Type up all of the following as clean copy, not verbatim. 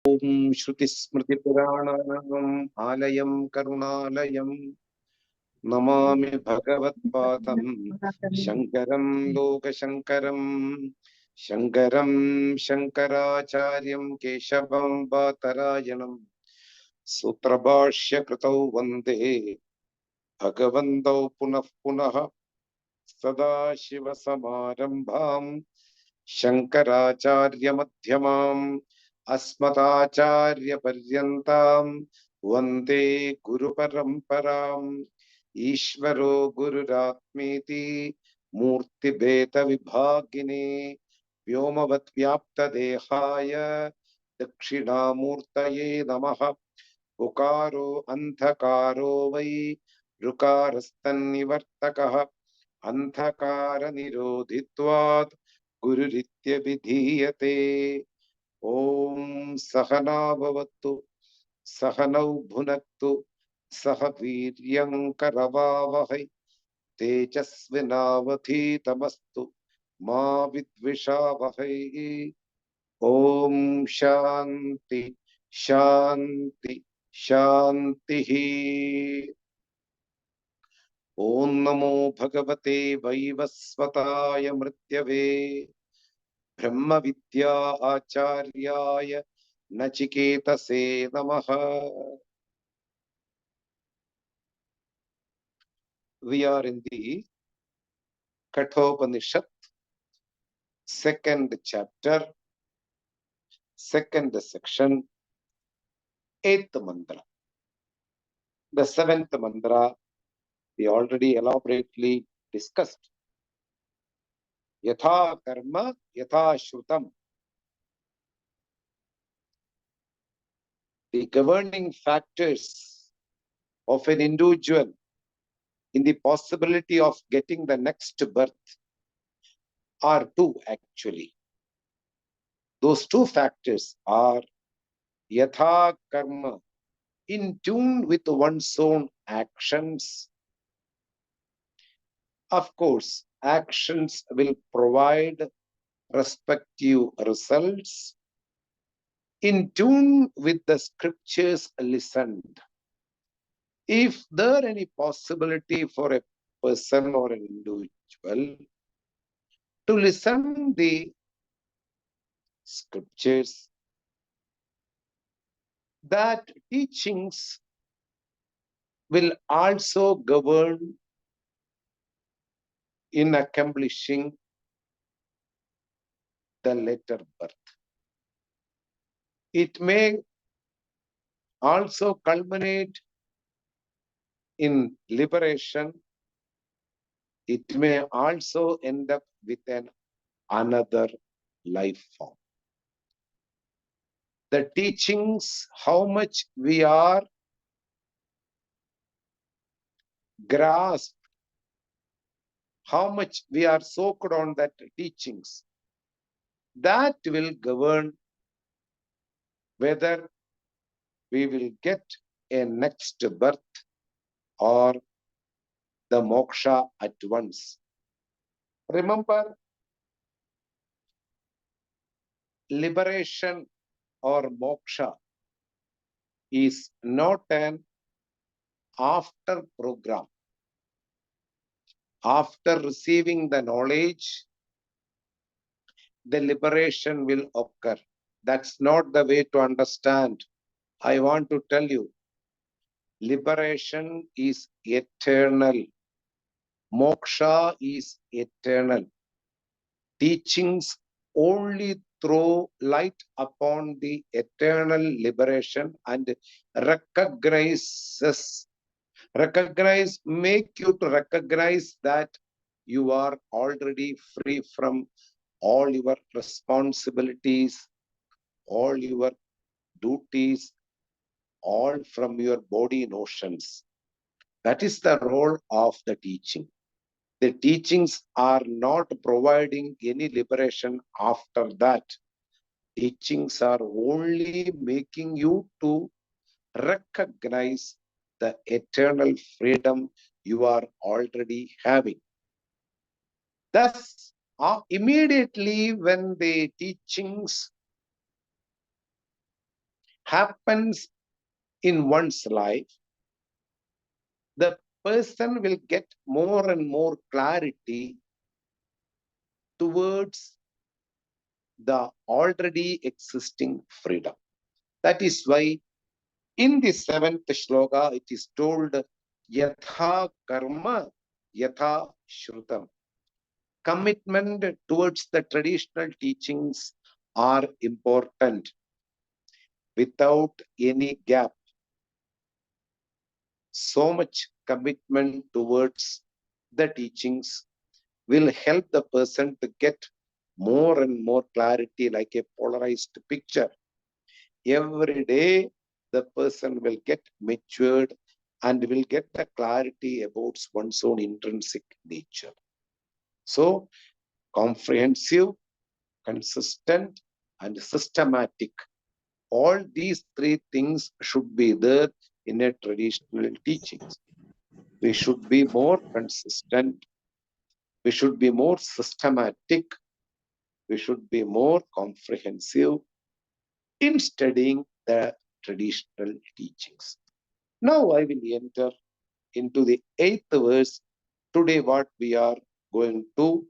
Om Shruti Smriti Puranam Alayam Karunalayam Namami Bhagavat Padam Shankaram Loka Shankaram Shankaram Shankaracharyam Keshavam Bhatarayanam Sutrabhashya Kritau Vande Bhagavantau Punah Punah Sadashiva Samarambham Shankaracharya Madhyamam Asmatacharya Paryantam Vande Guru Paramparam Ishvaro Gururatmeti Murti Beta Vibhagine Vyomavat Vyapta Dehaya Dakshinamurtaye Namaha Ukaro Anthakaro Vai Rukarastan Anthakara Nirodhitvat Gururitya Vidhiyate Om Sahana Bhavatu Sahanau Bhunaktu Sahaviryam Karavavahai Tejasvinavadhitamastu Ma Vidvishavahai Om Shanti Shanti Shanti Om Namo Bhagavate Vaivasvataya Mrityave Brahma Vidya Acharyaya Nachiketase Namaha. We are in the Kaṭha Upaniṣad, second chapter, second section, 8th mantra. The 7th mantra we already elaborately discussed. Yatha karma, yatha shrutam. The governing factors of an individual in the possibility of getting the next birth are two actually. Those two factors are yatha karma, in tune with one's own actions. Of course, actions will provide respective results in tune with the scriptures listened. If there any possibility for a person or an individual to listen the scriptures, that teachings will also govern in accomplishing the later birth. It may also culminate in liberation. It may also end up with another life form. The teachings, how much we are grasped, how much we are soaked on that teachings, that will govern whether we will get a next birth or the moksha at once. Remember, liberation or moksha is not an after program. After receiving the knowledge, the liberation will occur. That's not the way to understand. I want to tell you, liberation is eternal. Moksha is eternal. Teachings only throw light upon the eternal liberation and make you to recognize that you are already free from all your responsibilities, all your duties, all from your body notions. That is the role of the teaching. The teachings are not providing any liberation after that. Teachings are only making you to recognize the eternal freedom you are already having. Thus, immediately when the teachings happens in one's life, the person will get more and more clarity towards the already existing freedom. That is why in the seventh shloka it is told, Yatha karma, yatha shrutam. Commitment towards the traditional teachings are important without any gap. So much commitment towards the teachings will help the person to get more and more clarity, like a polarized picture. Every day, the person will get matured and will get the clarity about one's own intrinsic nature. So, comprehensive, consistent, and systematic. All these three things should be there in a traditional teachings. We should be more consistent. We should be more systematic. We should be more comprehensive in studying the traditional teachings. Now I will enter into the eighth verse. Today, what we are going to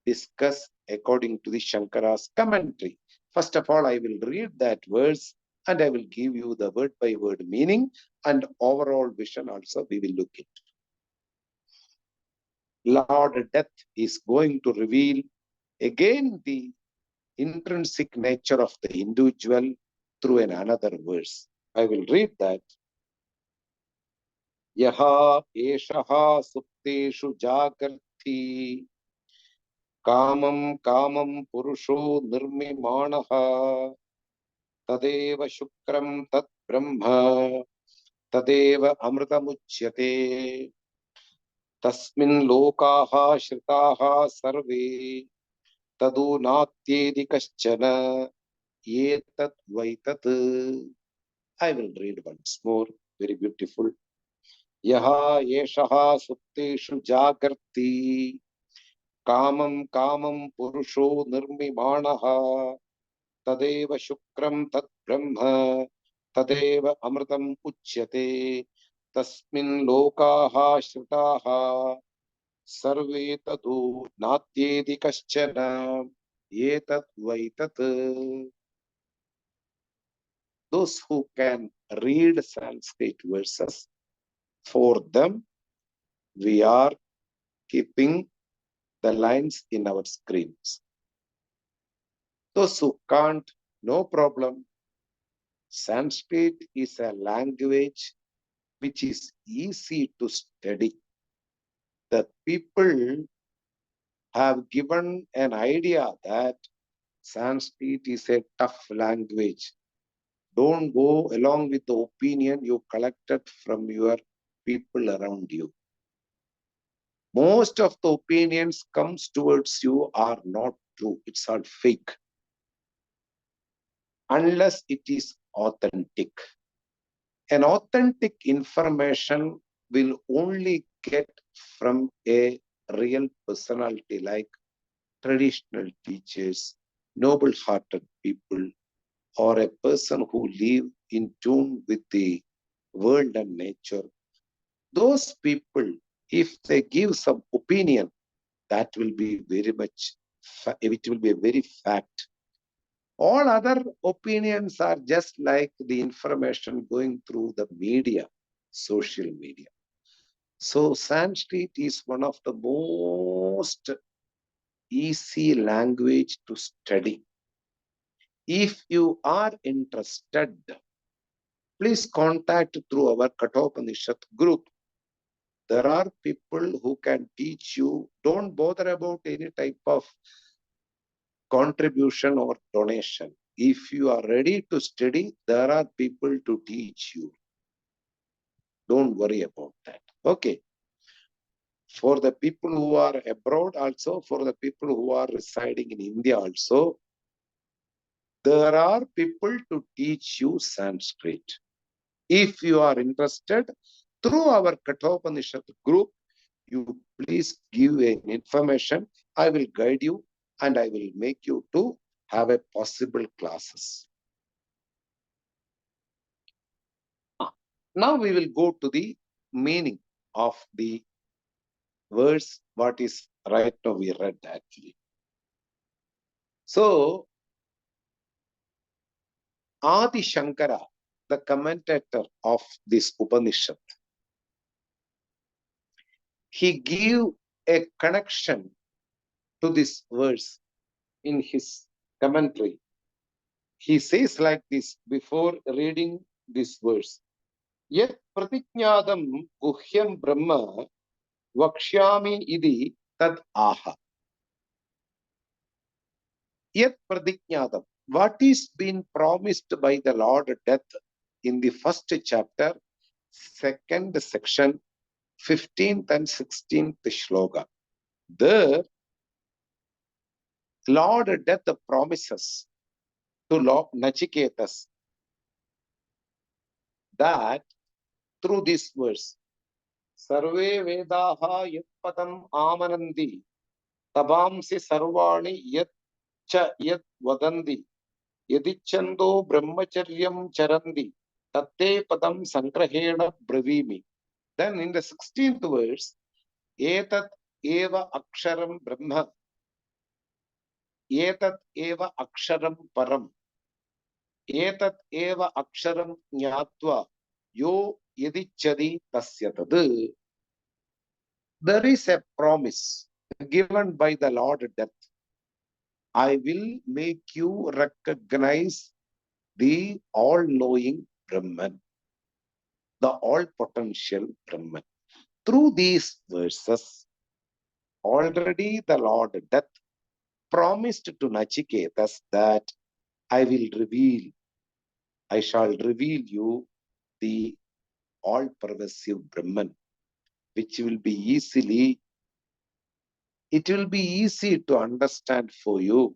discuss according to the Shankara's commentary. First of all, I will read that verse and I will give you the word by word meaning and overall vision also we will look into. Lord Death is going to reveal again the intrinsic nature of the individual through another verse. I will read that. Yaha eshaha supteshu jagarthi kamam purusho nirmimanaha tadeva shukram tat brahma tadeva amritamuchyate tasmin lokaha shritaha sarve tadu natyedi kaschana yetat vaitat. I will read once more. Very beautiful. Yaha yeshaha supteshu jagarti kamam purusho nirmimanaha tadeva shukram tad brahma tadeva amritam uchyate tasmin lokaha shritaha sarve tadu natyedi kaschana yetat vaitat. Those who can read Sanskrit verses, for them, we are keeping the lines in our screens. Those who can't, no problem. Sanskrit is a language which is easy to study. The people have given an idea that Sanskrit is a tough language. Don't go along with the opinion you collected from your people around you. Most of the opinions comes towards you are not true. It's all fake. Unless it is authentic. An authentic information will only get from a real personality like traditional teachers, noble-hearted people, or a person who live in tune with the world and nature. Those people, if they give some opinion, that will be very much, it will be a very fact. All other opinions are just like the information going through the media, social media. So Sanskrit is one of the most easy language to study. If you are interested, please contact through our Kaṭha Upaniṣad group. There are people who can teach you. Don't bother about any type of contribution or donation. If you are ready to study, there are people to teach you. Don't worry about that. Okay. For the people who are abroad also, for the people who are residing in India also, there are people to teach you Sanskrit. If you are interested, through our Kaṭha Upaniṣad group, you please give an information. I will guide you and I will make you to have a possible classes. Now we will go to the meaning of the verse, what is right now we read actually. So Adi Shankara, the commentator of this Upanishad, he gave a connection to this verse in his commentary. He says like this before reading this verse. Yet pratiknyadam guhyam brahma vakshyami idi tad aha. Yet pratiknyadam, what is been promised by the Lord death in the first chapter, second section, 15th and 16th shloka. There, Lord death promises to Lord Nachiketas that through this verse, Sarve Vedaha Yat Padam Amanandi Tabamsi Sarvani Yat Cha Yat Vadandi Yadichando Brahmacharyam Charandi Tatte Padam Sangrahena Bravimi. Then in the 16th verse, Etat Eva Aksharam Brahma Etat Eva Aksharam Param Etat Eva Aksharam Nyatva Yo Yadichadi Tasya Tad. There is a promise given by the Lord death. I will make you recognize the all-knowing Brahman, the all-potential Brahman. Through these verses, already the Lord death promised to Nachiketas that I shall reveal you the all-pervasive Brahman, which will be it will be easy to understand for you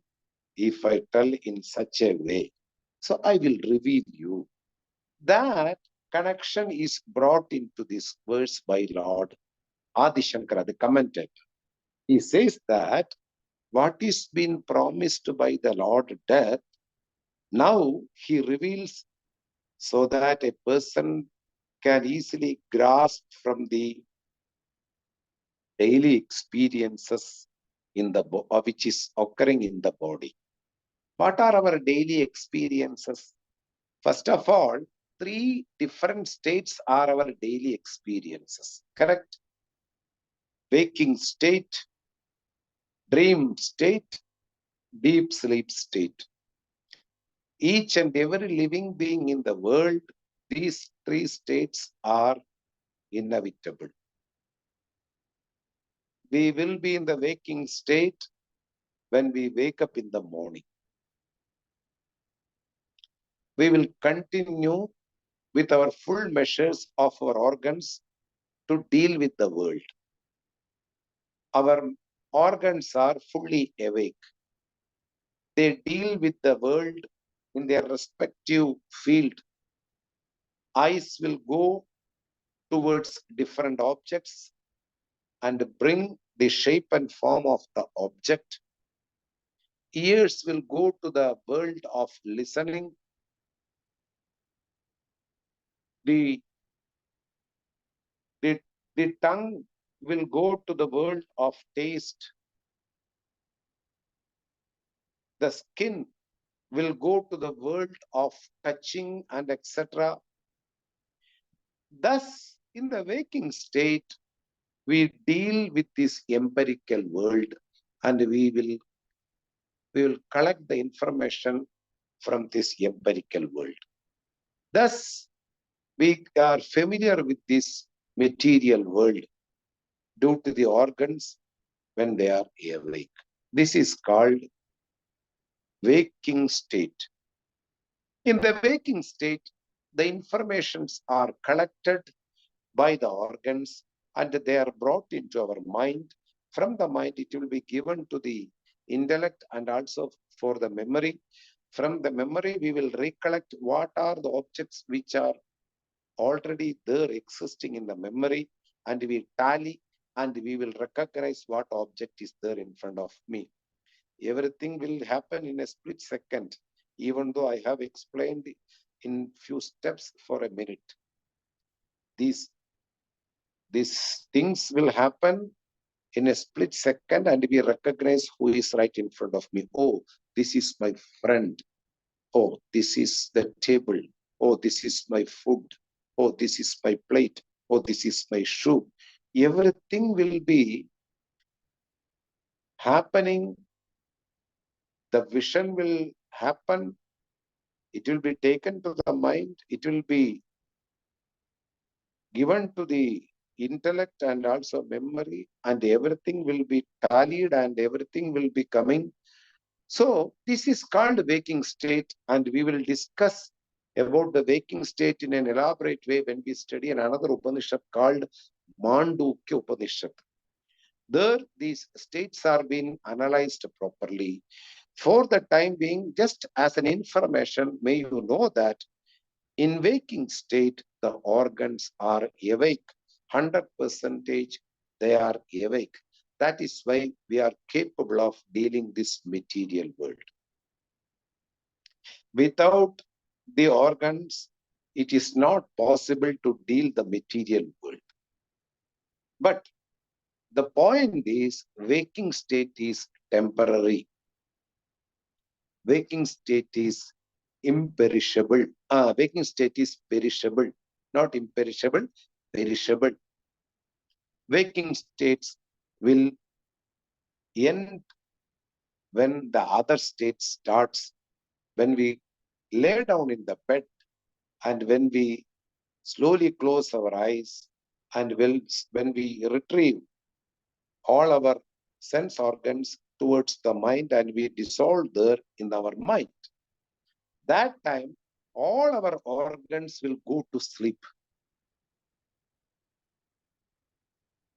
if I tell in such a way. So I will reveal you. That connection is brought into this verse by Lord Adi Shankara, the commentator. He says that what is been promised by the Lord death, now he reveals so that a person can easily grasp from the daily experiences in the which is occurring in the body. What are our daily experiences? First of all, 3 different states are our daily experiences, correct? Waking state, dream state, deep sleep state. Each and every living being in the world, these 3 states are inevitable. We will be in the waking state when we wake up in the morning. We will continue with our full measures of our organs to deal with the world. Our organs are fully awake. They deal with the world in their respective field. Eyes will go towards different objects and bring the shape and form of the object. Ears will go to the world of listening. The tongue will go to the world of taste. The skin will go to the world of touching and etc. Thus, in the waking state, we deal with this empirical world and we will collect the information from this empirical world. Thus, we are familiar with this material world due to the organs when they are awake. This is called waking state. In the waking state, the informations are collected by the organs and they are brought into our mind. From the mind, it will be given to the intellect and also for the memory. From the memory, we will recollect what are the objects which are already there existing in the memory, and we tally and we will recognize what object is there in front of me. Everything will happen in a split second, even though I have explained in few steps for a minute. these things will happen in a split second, and we recognize who is right in front of me. Oh, this is my friend. Oh, this is the table. Oh, this is my food. Oh, this is my plate. Oh, this is my shoe. Everything will be happening. The vision will happen. It will be taken to the mind. It will be given to the intellect and also memory, and everything will be tallied and everything will be coming. So this is called waking state, and we will discuss about the waking state in an elaborate way when we study another Upanishad called Mandukya Upanishad. There, these states are being analyzed properly. For the time being, just as an information, may you know that in waking state, the organs are awake. 100% they are awake. That is why we are capable of dealing this material world. Without the organs, it is not possible to deal the material world. But the point is, waking state is temporary. Waking state is imperishable. Waking state is perishable, not imperishable, perishable. Waking states will end when the other state starts, when we lay down in the bed and when we slowly close our eyes and when we retrieve all our sense organs towards the mind and we dissolve there in our mind. That time, all our organs will go to sleep.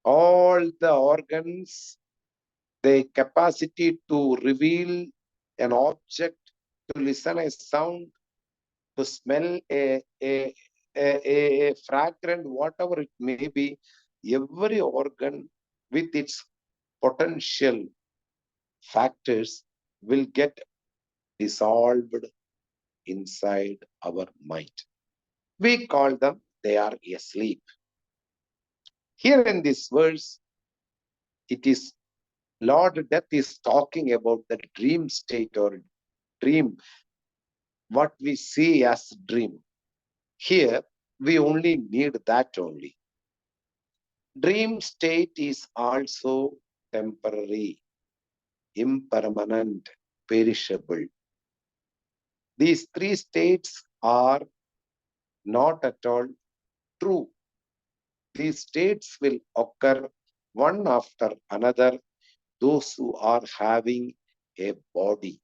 All the organs, the capacity to reveal an object, to listen a sound, to smell a fragrant, whatever it may be, every organ with its potential factors will get dissolved inside our mind. We call them, they are asleep. Here in this verse, it is Lord Death is talking about the dream state or dream, what we see as dream. Here, we only need that only. Dream state is also temporary, impermanent, perishable. These three states are not at all true. These states will occur one after another, those who are having a body.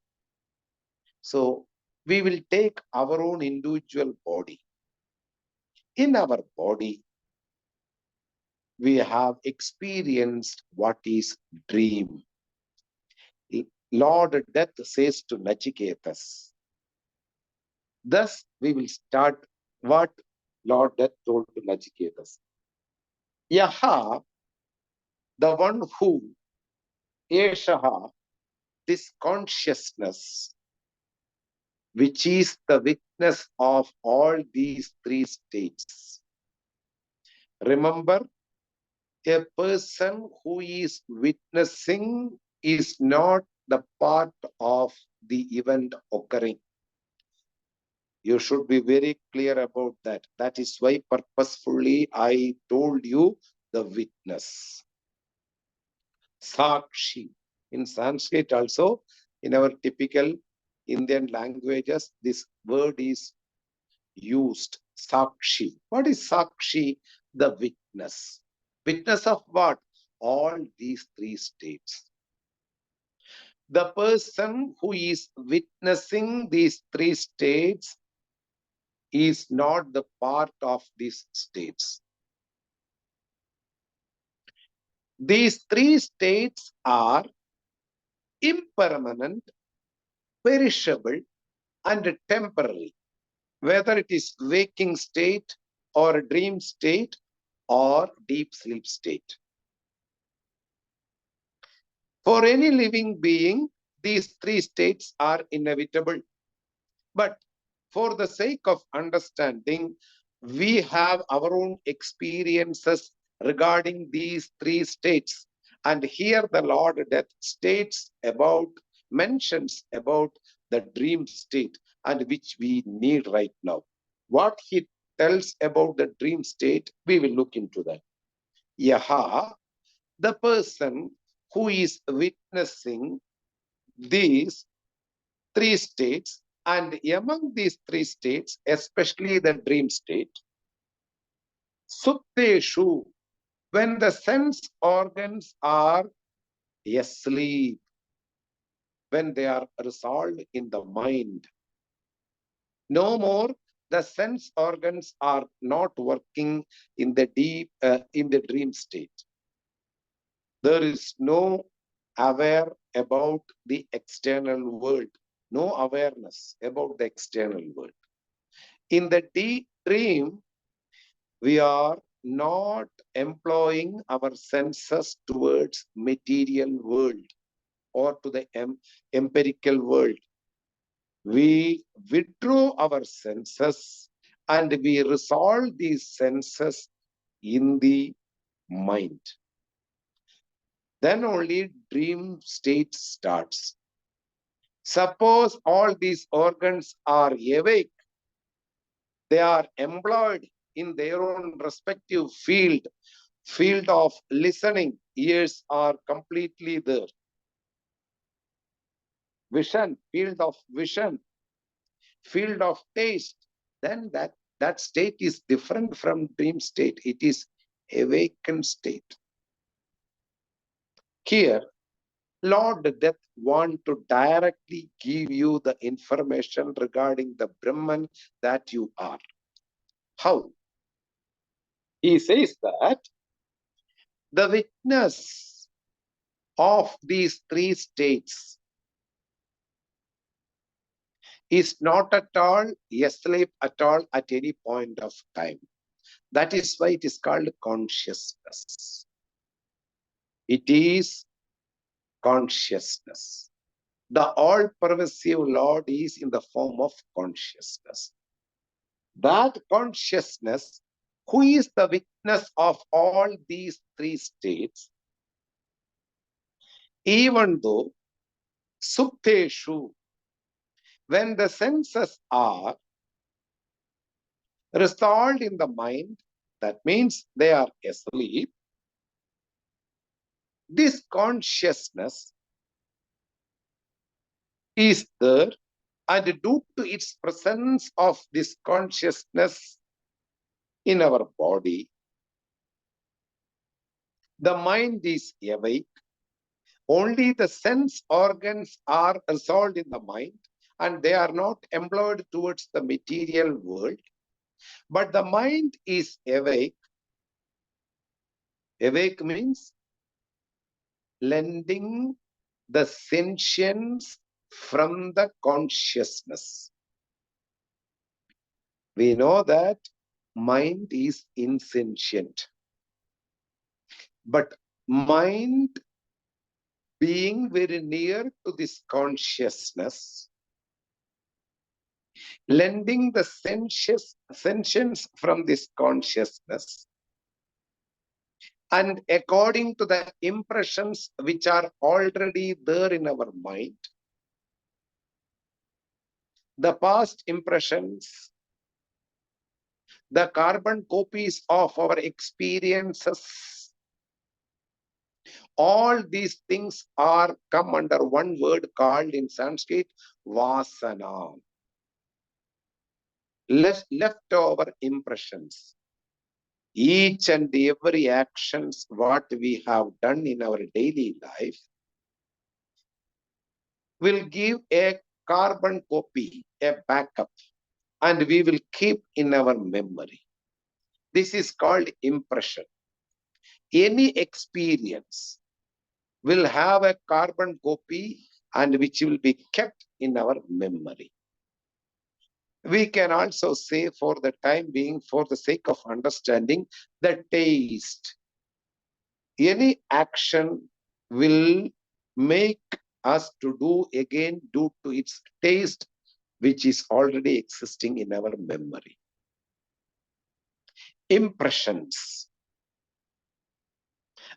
So we will take our own individual body. In our body, we have experienced what is dream. Lord Death says to Nachiketas. Thus, we will start what Lord Death told to Nachiketas. Yaha, the one who, Eshaha, this consciousness, which is the witness of all these three states. Remember, a person who is witnessing is not the part of the event occurring. You should be very clear about that. That is why purposefully I told you the witness. Sakshi. In Sanskrit also, in our typical Indian languages, this word is used. Sakshi. What is Sakshi? The witness. Witness of what? All these three states. The person who is witnessing these three states is not the part of these states. These three states are impermanent, perishable, and temporary, whether it is waking state or dream state or deep sleep state. For any living being, these three states are inevitable. But for the sake of understanding, We have our own experiences regarding these three states. And here the Lord Death mentions about the dream state and which we need right now. What he tells about the dream state, we will look into that. Yaha, the person who is witnessing these three states, and among these three states, especially the dream state, Sutteshu, when the sense organs are asleep, when they are resolved in the mind. No more, the sense organs are not working in the in the dream state. There is no aware about the external world, no awareness about the external world. In the deep dream, we are not employing our senses towards material world or to the empirical world. We withdraw our senses and we resolve these senses in the mind. Then only dream state starts. Suppose all these organs are awake, they are employed in their own respective field of listening. Ears are completely there. Vision, field of taste. Then that state is different from dream state. It is awakened state. Here, Lord Death want to directly give you the information regarding the Brahman that you are. How? He says that the witness of these three states is not at all asleep at all at any point of time. That is why it is called consciousness. It is consciousness. The all-pervasive Lord is in the form of consciousness. That consciousness, who is the witness of all these three states, even though Sukteshu, when the senses are resolved in the mind, that means they are asleep, this consciousness is there, and due to its presence of this consciousness in our body, the mind is awake. Only the sense organs are resolved in the mind, and they are not employed towards the material world. But the mind is awake. Awake means lending the sentience from the consciousness. We know that mind is insentient. But mind being very near to this consciousness, lending the sentience from this consciousness, and according to the impressions which are already there in our mind, the past impressions, the carbon copies of our experiences, all these things are come under one word called in Sanskrit, vasana. Leftover impressions. Each and every actions what we have done in our daily life will give a carbon copy, a backup, and we will keep in our memory. This is called impression. Any experience will have a carbon copy and which will be kept in our memory. We can also say, for the time being, for the sake of understanding, the taste. Any action will make us to do again due to its taste, which is already existing in our memory. impressions.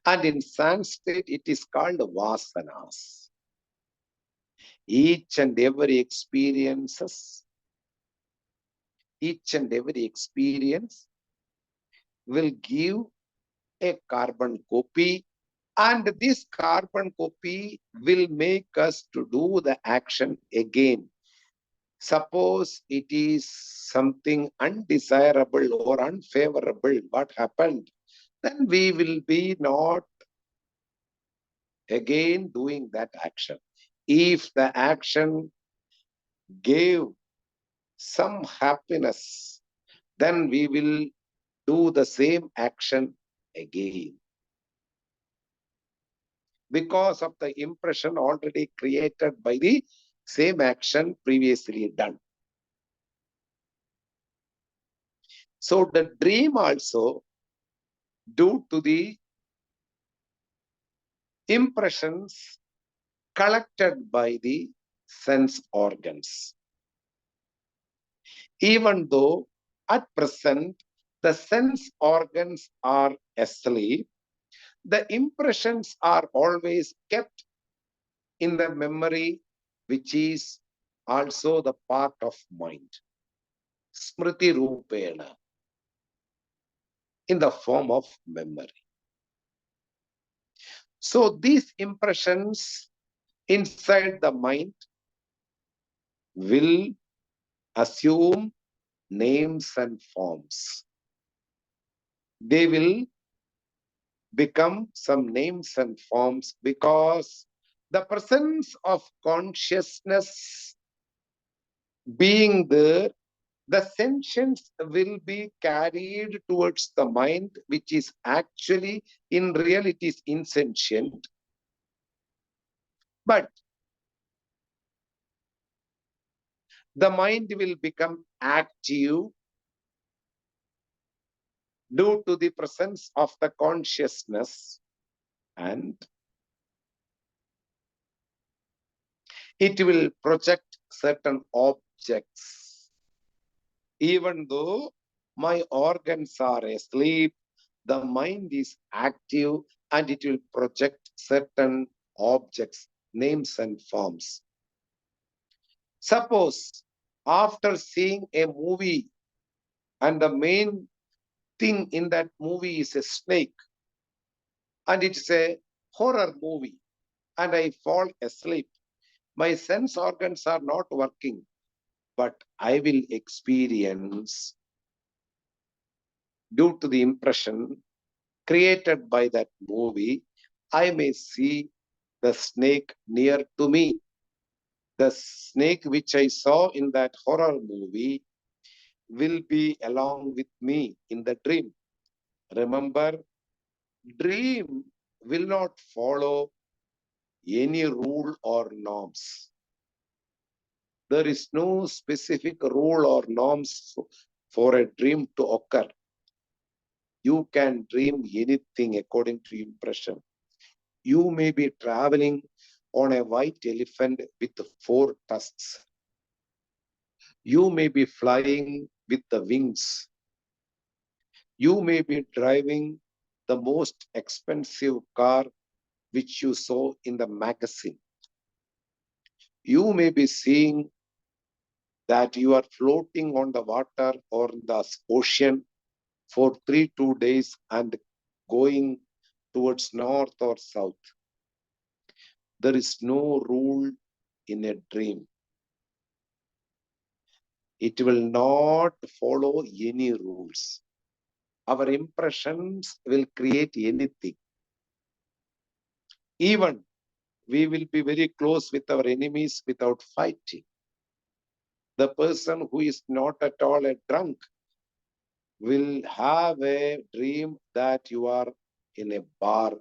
And in Sanskrit, it is called vasanas. Each and every experience will give a carbon copy, and this carbon copy will make us to do the action again. Suppose it is something undesirable or unfavorable, what happened? Then we will be not again doing that action. If the action gave some happiness, then we will do the same action again, because of the impression already created by the same action previously done. So the dream also, due to the impressions collected by the sense organs. Even though at present the sense organs are asleep, the impressions are always kept in the memory, which is also the part of mind. Smriti Rupena, in the form of memory. So these impressions inside the mind will assume names and forms. They will become some names and forms because the presence of consciousness being there, the sentience will be carried towards the mind, which is actually, in reality, is insentient. But the mind will become active due to the presence of the consciousness, and it will project certain objects. Even though my organs are asleep, the mind is active and it will project certain objects, names and forms. Suppose after seeing a movie and the main thing in that movie is a snake, and it's a horror movie, and I fall asleep, my sense organs are not working, but I will experience, due to the impression created by that movie, I may see the snake near to me. The snake which I saw in that horror movie will be along with me in the dream. Remember, dream will not follow any rule or norms. There is no specific rule or norms for a dream to occur. You can dream anything according to impression. You may be traveling on a white elephant with 4 tusks. You may be flying with the wings. You may be driving the most expensive car which you saw in the magazine. You may be seeing that you are floating on the water or the ocean for 2 days and going towards north or south. There is no rule in a dream. It will not follow any rules. Our impressions will create anything. Even we will be very close with our enemies without fighting. The person who is not at all a drunk will have a dream that you are in a bar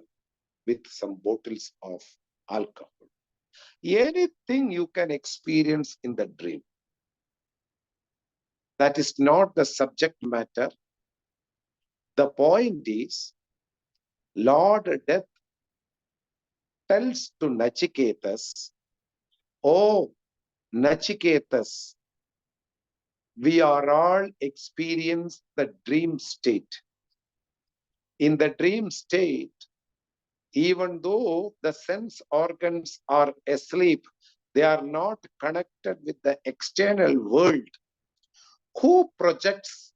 with some bottles of alcohol. Anything you can experience in the dream. That is not the subject matter. The point is, Lord Death tells to Nachiketas, "Oh, Nachiketas, We are all experience the dream state. In the dream state, even though the sense organs are asleep, they are not connected with the external world. Who projects,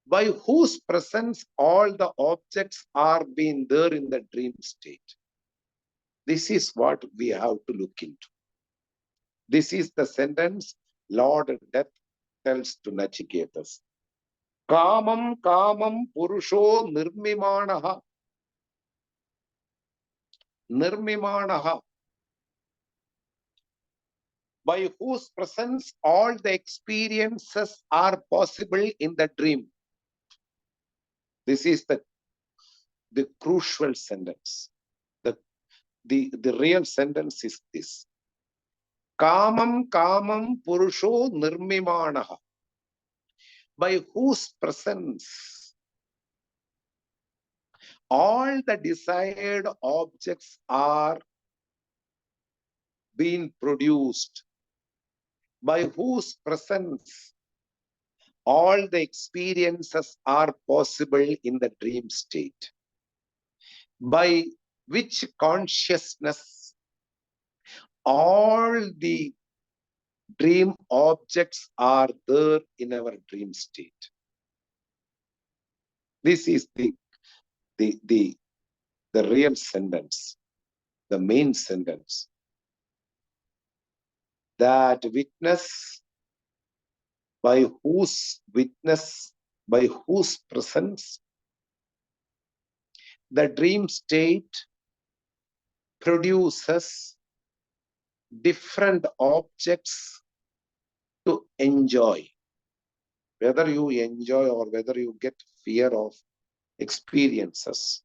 by whose presence all the objects are being there in the dream state? This is what we have to look into. This is the sentence Lord Death tells to Nachiketas. Kamam kamam purusho nirmimanaha. Nirmimanaha. By whose presence all the experiences are possible in the dream. This is the crucial sentence. The real sentence is this. Kamam kamam purusho nirmimanaha. By whose presence all the desired objects are being produced. By whose presence all the experiences are possible in the dream state. By which consciousness all the dream objects are there in our dream state. This is the real sentence, the main sentence. That witness, by whose presence the dream state produces different objects to enjoy. Whether you enjoy or whether you get fear of experiences.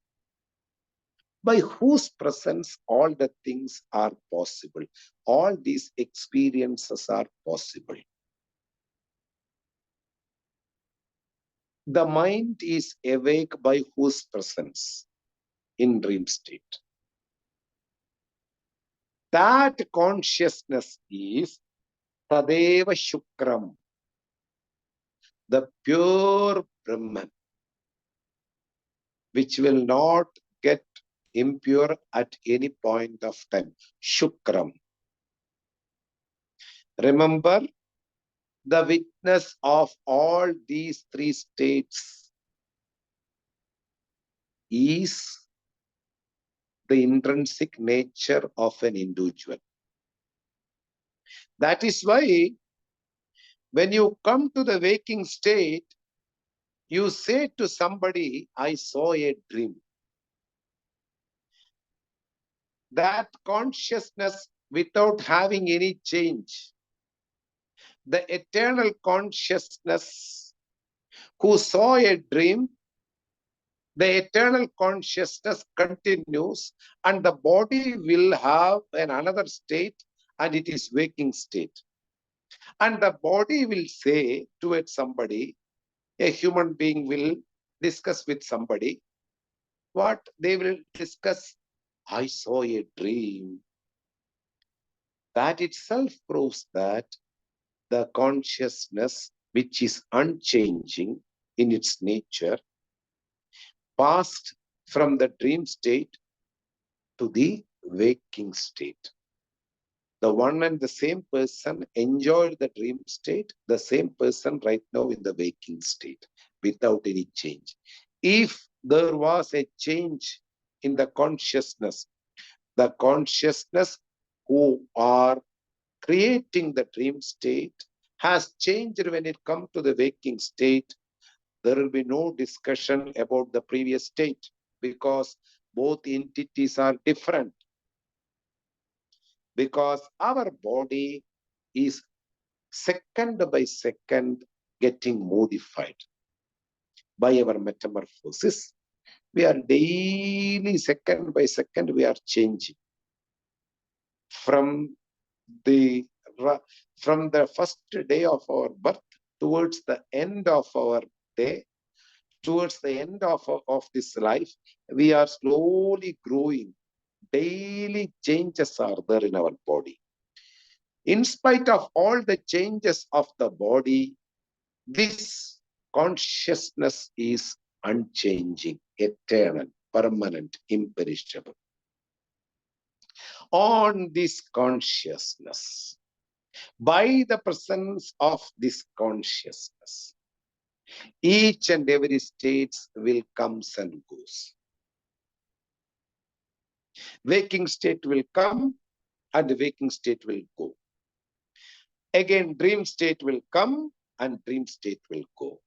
By whose presence all the things are possible. All these experiences are possible. The mind is awake by whose presence? In dream state. That consciousness is Tadeva Shukram, the pure Brahman, which will not get impure at any point of time. Shukram. Remember, the witness of all these three states is the intrinsic nature of an individual. That is why when you come to the waking state, you say to somebody, I saw a dream. That consciousness without having any change, the eternal consciousness who saw a dream, the eternal consciousness continues and the body will have another state and it is waking state. And the body will say to somebody, a human being will discuss with somebody. What they will discuss? I saw a dream. That itself proves that the consciousness, which is unchanging in its nature, passed from the dream state to the waking state. The one and the same person enjoyed the dream state, the same person right now in the waking state, without any change. If there was a change in the consciousness who are creating the dream state has changed when it comes to the waking state, there will be no discussion about the previous state because both entities are different. Because our body is second by second getting modified by our metamorphosis. We are daily, second by second, we are changing. From the first day of our birth towards the end of our day, towards the end of this life, we are slowly growing. Daily changes are there in our body. In spite of all the changes of the body, This consciousness is unchanging, eternal, permanent, imperishable. On this consciousness, by the presence of this consciousness, each and every state will comes and goes. Waking state will come and waking state will go. Again, dream state will come and dream state will go.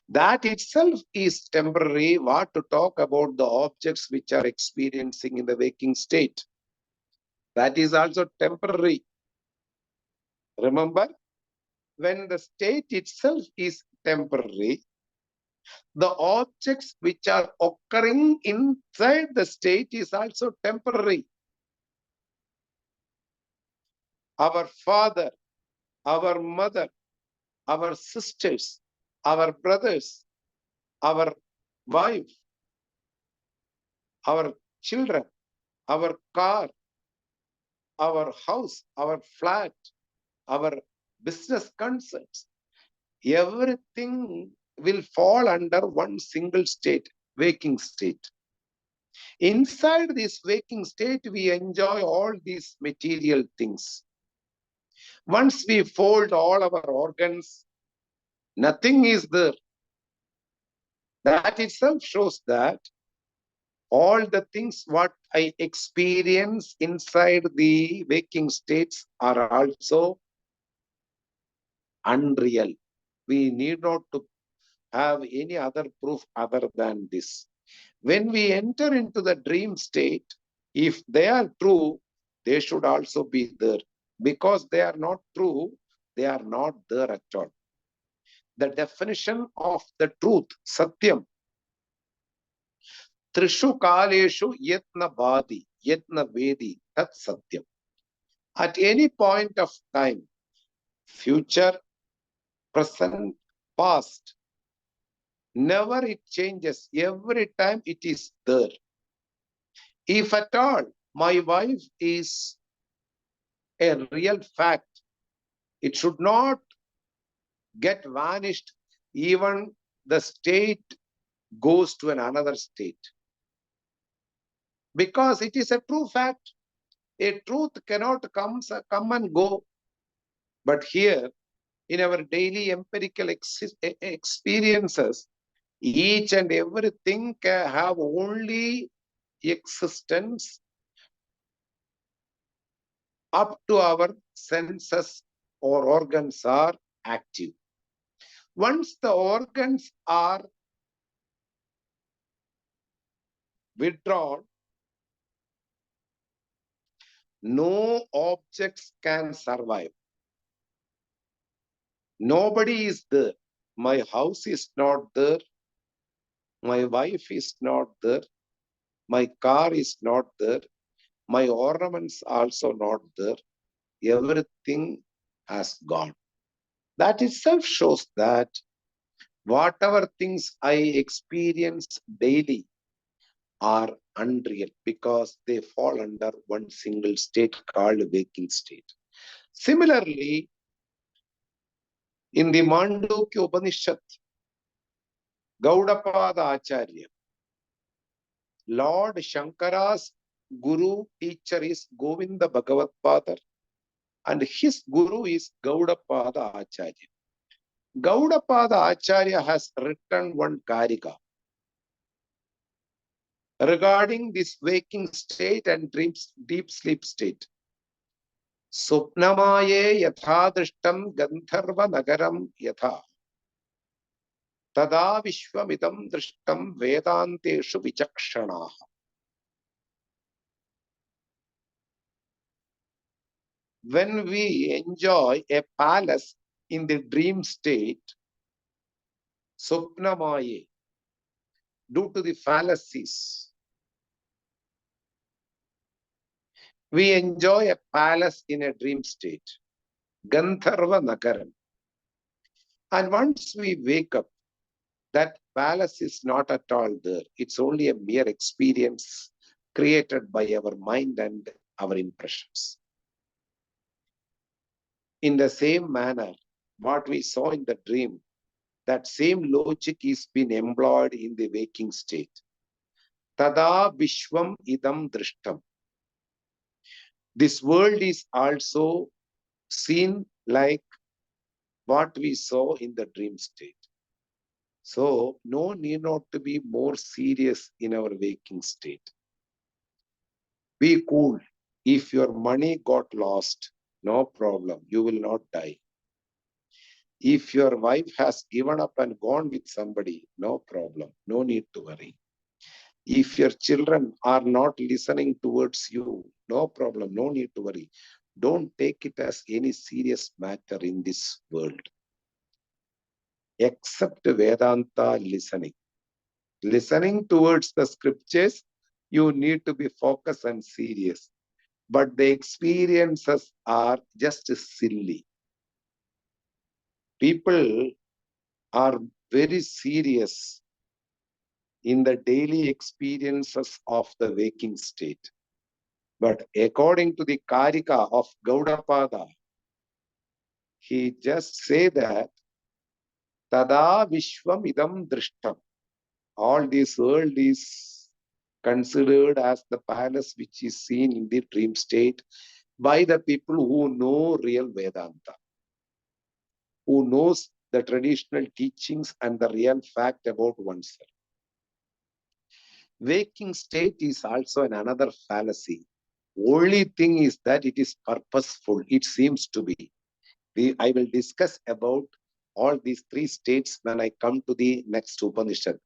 That itself is temporary. What to talk about the objects which are experiencing in the waking state? That is also temporary. Remember, when the state itself is temporary, the objects which are occurring inside the state is also temporary. Our father, our mother, our sisters, our brothers, our wife, our children, our car, our house, our flat, our business concerns, everything will fall under one single state, waking state. Inside this waking state, we enjoy all these material things. Once we fold all our organs, nothing is there. That itself shows that all the things what I experience inside the waking states are also unreal. We need not to have any other proof other than this. When we enter into the dream state, if they are true, they should also be there. Because they are not true, they are not there at all. The definition of the truth, Satyam, Trishu Kaleshu Yetna Badi, Yetna Vedi, Tat Satyam. At any point of time, future, present, past, never it changes. Every time it is there. If at all my wife is a real fact, it should not get vanished. Even the state goes to another state. Because it is a true fact. A truth cannot come and go. But here, in our daily empirical experiences, each and everything can have only existence up to our senses or organs are active. Once the organs are withdrawn, no objects can survive. Nobody is there. My house is not there. My wife is not there. My car is not there. My ornaments also not there. Everything has gone. That itself shows that whatever things I experience daily are unreal because they fall under one single state called waking state. Similarly, in the Mandukya Upanishad, Gaudapada Acharya, Lord Shankara's guru teacher is Govinda Bhagavat Padar and his guru is Gaudapada Acharya. Gaudapada Acharya has written one Karika regarding this waking state and deep sleep state. Supnamaye yathadrishtam gandharva nagaram yatha tada vishwamidam drishtam vedanteshu vichakshanaha. When we enjoy a palace in the dream state, Supnamaye, due to the fallacies, we enjoy a palace in a dream state, Gandharva Nagaram. And once we wake up, that palace is not at all there. It's only a mere experience created by our mind and our impressions. In the same manner, what we saw in the dream, that same logic is being employed in the waking state. Tada Vishwam idam drishtam. This world is also seen like what we saw in the dream state. So, no need not to be more serious in our waking state. Be cool. If your money got lost, no problem. You will not die. If your wife has given up and gone with somebody, no problem. No need to worry. If your children are not listening towards you, no problem. No need to worry. Don't take it as any serious matter in this world. Except Vedanta listening. Listening towards the scriptures, you need to be focused and serious. But the experiences are just silly. People are very serious in the daily experiences of the waking state. But according to the Karika of Gaudapada, he just say that Tada Vishwam idam drishtam. All this world is considered as the palace which is seen in the dream state by the people who know real Vedanta, who knows the traditional teachings and the real fact about oneself. Waking state is also another fallacy. Only thing is that it is purposeful. It seems to be. I will discuss about all these three states when I come to the next Upanishad.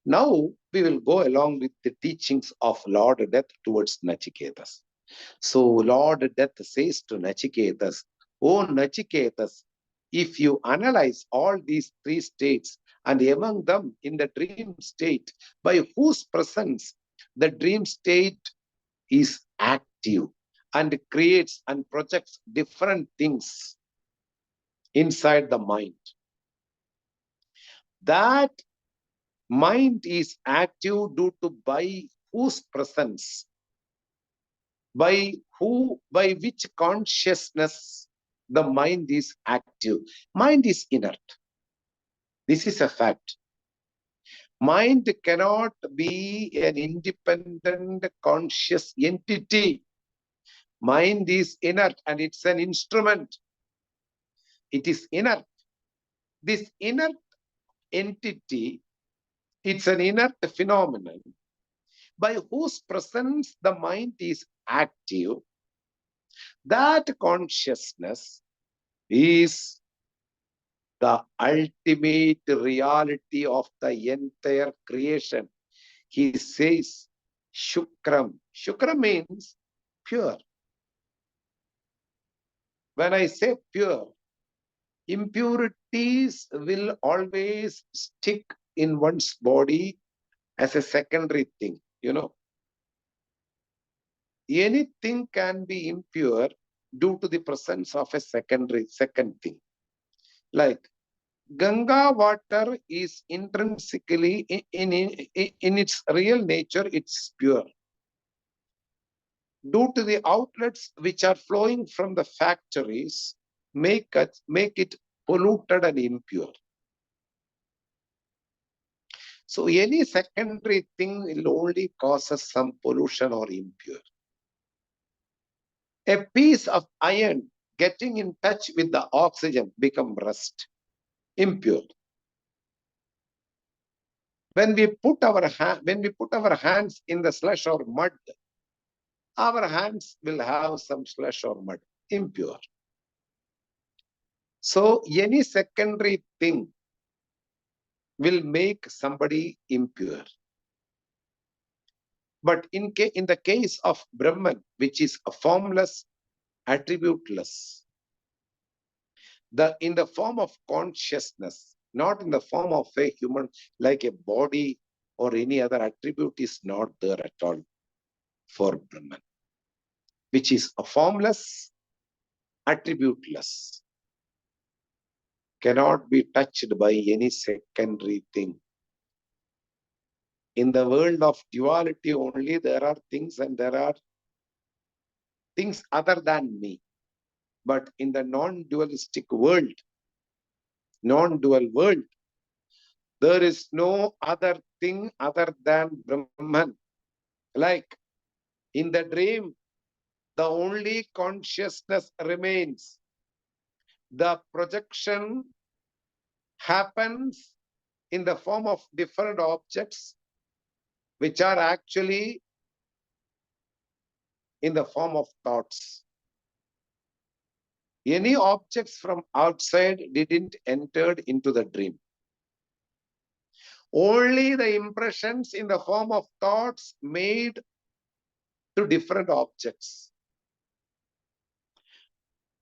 Now we will go along with the teachings of Lord Death towards Nachiketas. So Lord Death says to Nachiketas, "O Nachiketas, if you analyze all these three states, and among them in the dream state, by whose presence the dream state is active and creates and projects different things inside the mind. That mind is active due to by whose presence, by which consciousness the mind is active. Mind is inert. This is a fact. Mind cannot be an independent conscious entity. Mind is inert and it's an instrument. It is inert. This inert entity, it's an inert phenomenon by whose presence the mind is active. That consciousness is the ultimate reality of the entire creation. He says, Shukram. Shukram means pure. When I say pure, impurities will always stick in one's body as a secondary thing, you know. Anything can be impure due to the presence of a second thing. Like Ganga water is intrinsically, in its real nature, it's pure. Due to the outlets which are flowing from the factories, make it polluted and impure. So any secondary thing will only cause us some pollution or impure. A piece of iron getting in touch with the oxygen become rust, impure. When we put our hands in the slush or mud, our hands will have some slush or mud, impure. So any secondary thing will make somebody impure. But in the case of Brahman, which is a formless, attributeless, in the form of consciousness, not in the form of a human, like a body or any other attribute is not there at all for Brahman, which is a formless, attributeless, cannot be touched by any secondary thing. In the world of duality only, there are things and there are things other than me. But in the non-dualistic world, non-dual world. There is no other thing other than Brahman. Like in the dream, the only consciousness remains. The projection happens in the form of different objects, which are actually in the form of thoughts. Any objects from outside didn't enter into the dream. Only the impressions in the form of thoughts made to different objects.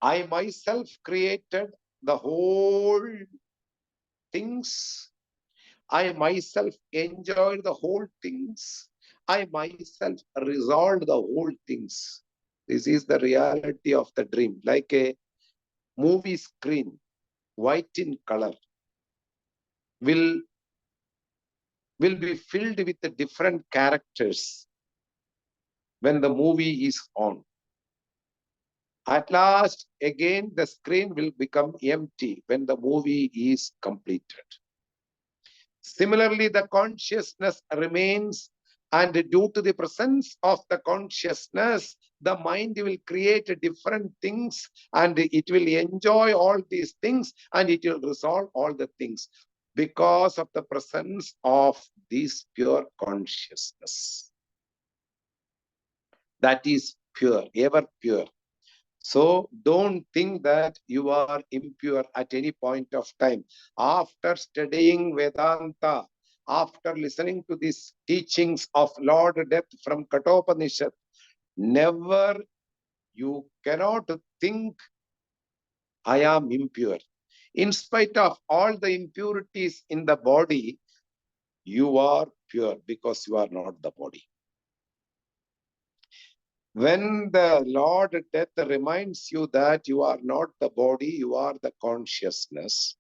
I myself created the whole things. I myself enjoyed the whole things. I myself resolved the whole things. This is the reality of the dream, like a movie screen, white in color, will be filled with the different characters when the movie is on. At last, again, the screen will become empty when the movie is completed. Similarly, the consciousness remains, and due to the presence of the consciousness, the mind will create different things, and it will enjoy all these things, and it will resolve all the things because of the presence of this pure consciousness. That is pure, ever pure. So don't think that you are impure at any point of time. After studying Vedanta, after listening to these teachings of Lord Depth from Kaṭha Upaniṣad, never, you cannot think I am impure. In spite of all the impurities in the body, you are pure because you are not the body. When the Lord Death reminds you that you are not the body, you are the consciousness.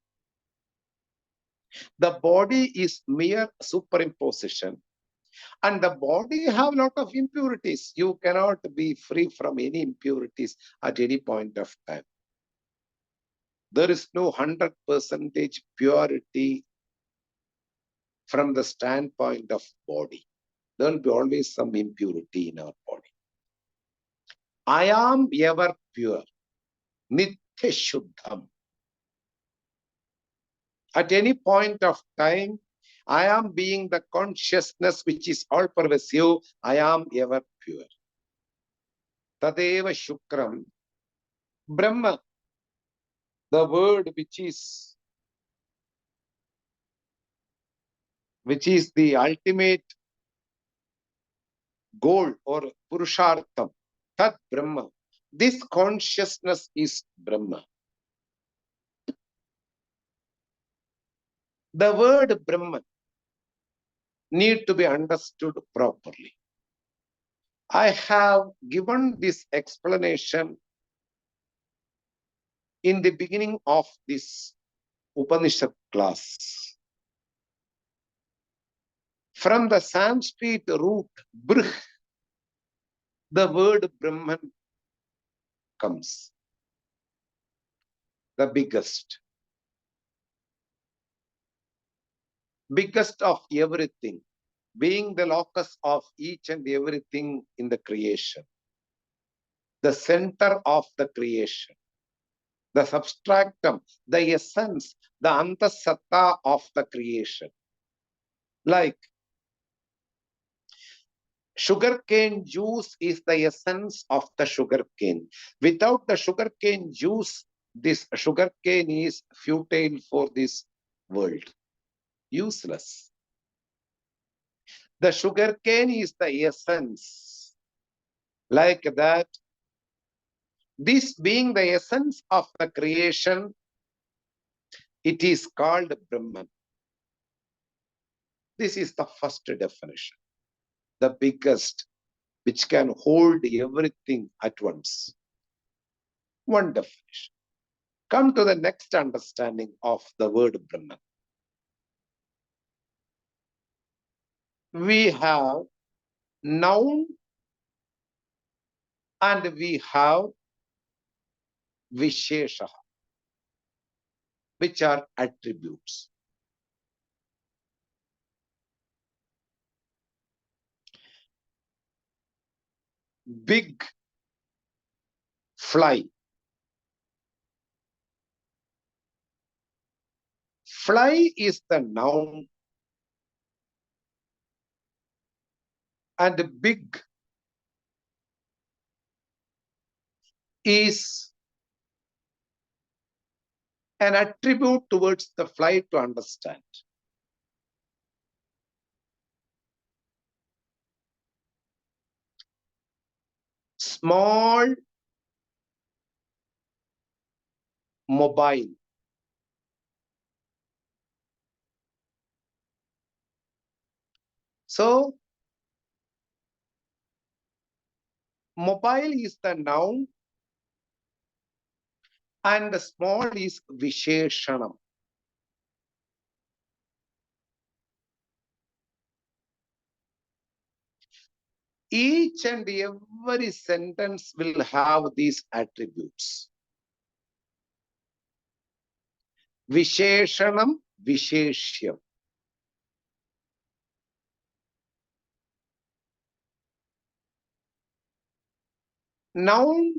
The body is mere superimposition. And the body have a lot of impurities. You cannot be free from any impurities at any point of time. There is no 100% purity from the standpoint of body. There will be always some impurity in our body. I am ever pure. Nitya Shuddham. At any point of time, I am being the consciousness which is all pervasive. I am ever pure. Tadeva Shukram. Brahma, the word which is the ultimate goal or Purushartham. Tat Brahma. This consciousness is Brahma. The word Brahman need to be understood properly. I have given this explanation in the beginning of this Upanishad class. From the Sanskrit root Brih, the word Brahman comes. The biggest. Biggest of everything, being the locus of each and everything in the creation. The center of the creation. The substratum, the essence, the antasatta of the creation. Like sugarcane juice is the essence of the sugarcane. Without the sugarcane juice, this sugarcane is futile for this world. Useless. The sugarcane is the essence. Like that, this being the essence of the creation, it is called Brahman. This is the first definition, the biggest, which can hold everything at once. One definition. Come to the next understanding of the word Brahman. We have noun and we have Vishesha. which are attributes. Big, fly. Fly is the noun and big is an attribute towards the fly to understand. Small, mobile. So, mobile is the noun and the small is visheshanam. Each and every sentence will have these attributes. Visheshanam, visheshyam. Noun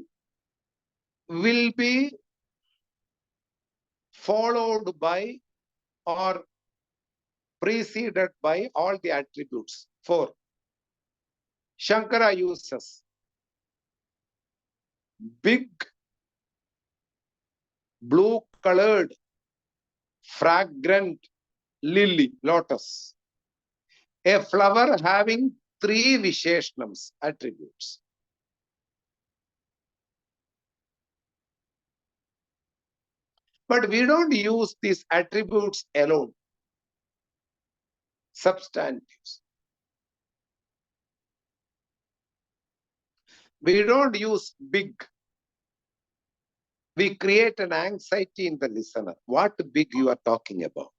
will be followed by or preceded by all the attributes. 4. Shankara uses big, blue-colored, fragrant lily, lotus. A flower having 3 visheshanams, attributes. But we don't use these attributes alone. Substantives. We don't use big. We create an anxiety in the listener. What big you are talking about?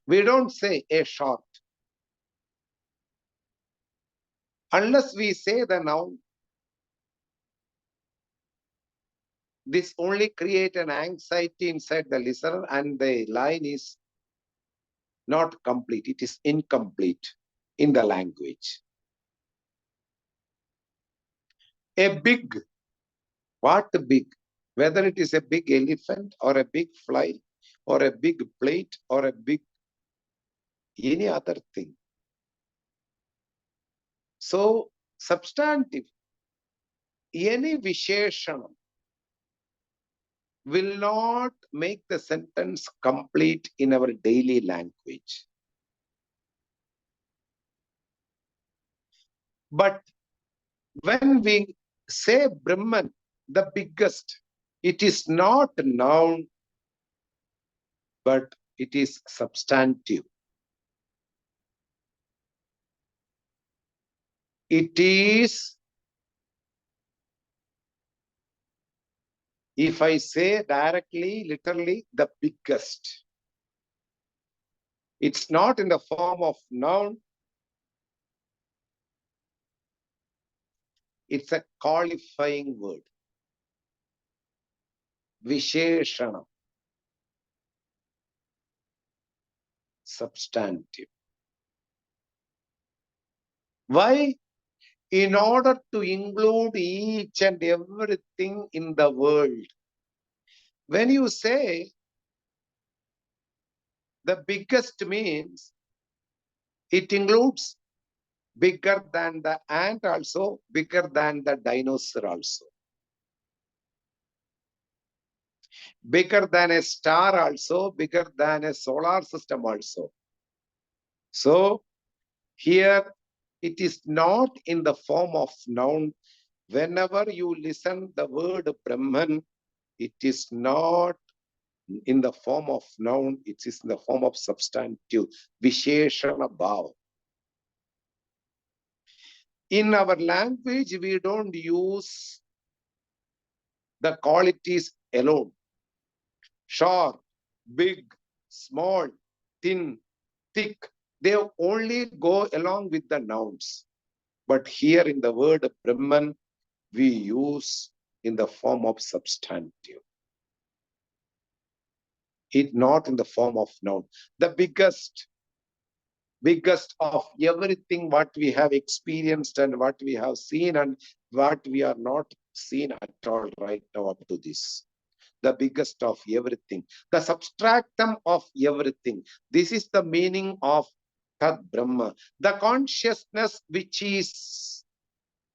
We don't say a short. Unless we say the noun, this only create an anxiety inside the listener and the line is not complete. It is incomplete in the language. A big, what big? Whether it is a big elephant or a big fly or a big plate or a big any other thing. So, substantive, any visheshanam will not make the sentence complete in our daily language. But when we say Brahman, the biggest, it is not a noun, but it is substantive. It is, if I say directly, literally, the biggest. It's not in the form of noun. It's a qualifying word. Visheshana. Substantive. Why? In order to include each and everything in the world. When you say the biggest means, it includes bigger than the ant also, bigger than the dinosaur also. Bigger than a star also, bigger than a solar system also. So, here it is not in the form of noun. Whenever you listen the word Brahman, it is not in the form of noun, it is in the form of substantive, Visheshana Bhava. In our language, we don't use the qualities alone. Short, big, small, thin, thick, they only go along with the nouns. But here in the word Brahman, we use in the form of substantive. It not in the form of noun. The biggest of everything what we have experienced and what we have seen and what we are not seen at all right now up to this. The biggest of everything, the substratum of everything. This is the meaning of Tad Brahma, the consciousness which is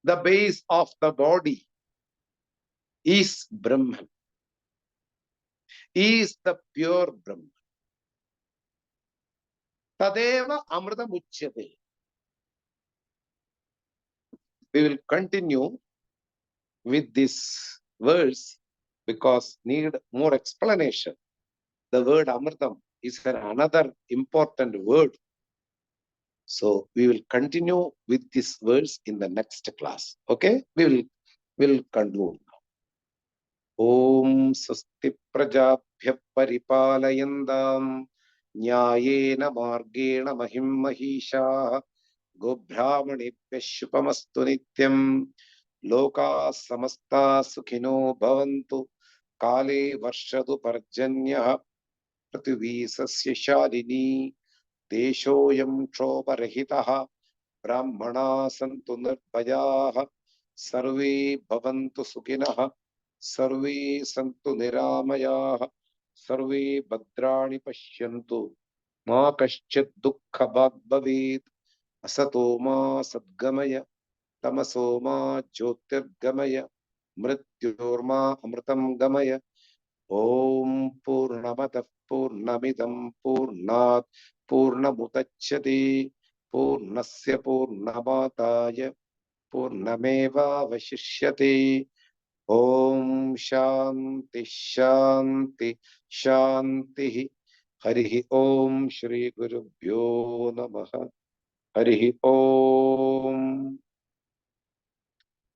the base of the body is Brahman, is the pure Brahman. Tadeva Amrita Muchyate. We will continue with this verse because need more explanation. The word Amritam is another important word. So we will continue with this verse in the next class. Okay? We will conclude. Om Swasti Prajabhya Paripalayandam Nyayena Margena Mahim Mahisha Gobhramanebhya Shupamastu Nityam Loka Samasta Sukhino Bhavantu Kale Varshadu Parjanya Prithvi Sasya Shalini Deshoyam Kshoparahitaha Brahmana Santu Nirbhayaha Sarve Bhavantu Sukhinaha Sarve Santu Niramayaha Sarve Bhadrani Pashyantu Ma Kaschit Dukkha Bhag Bhavet Asato Ma Sadgamaya Tamaso Ma Jyotirgamaya Mrityorma Amritam Gamaya Om Purnamata Purnamidam Purnat Purnamudachyate Purnasya Purnamataya Purnameva Vashishyate Om Shanti Shanti Shanti Harihi Om Shri Gurubhyo Namaha Harihi Om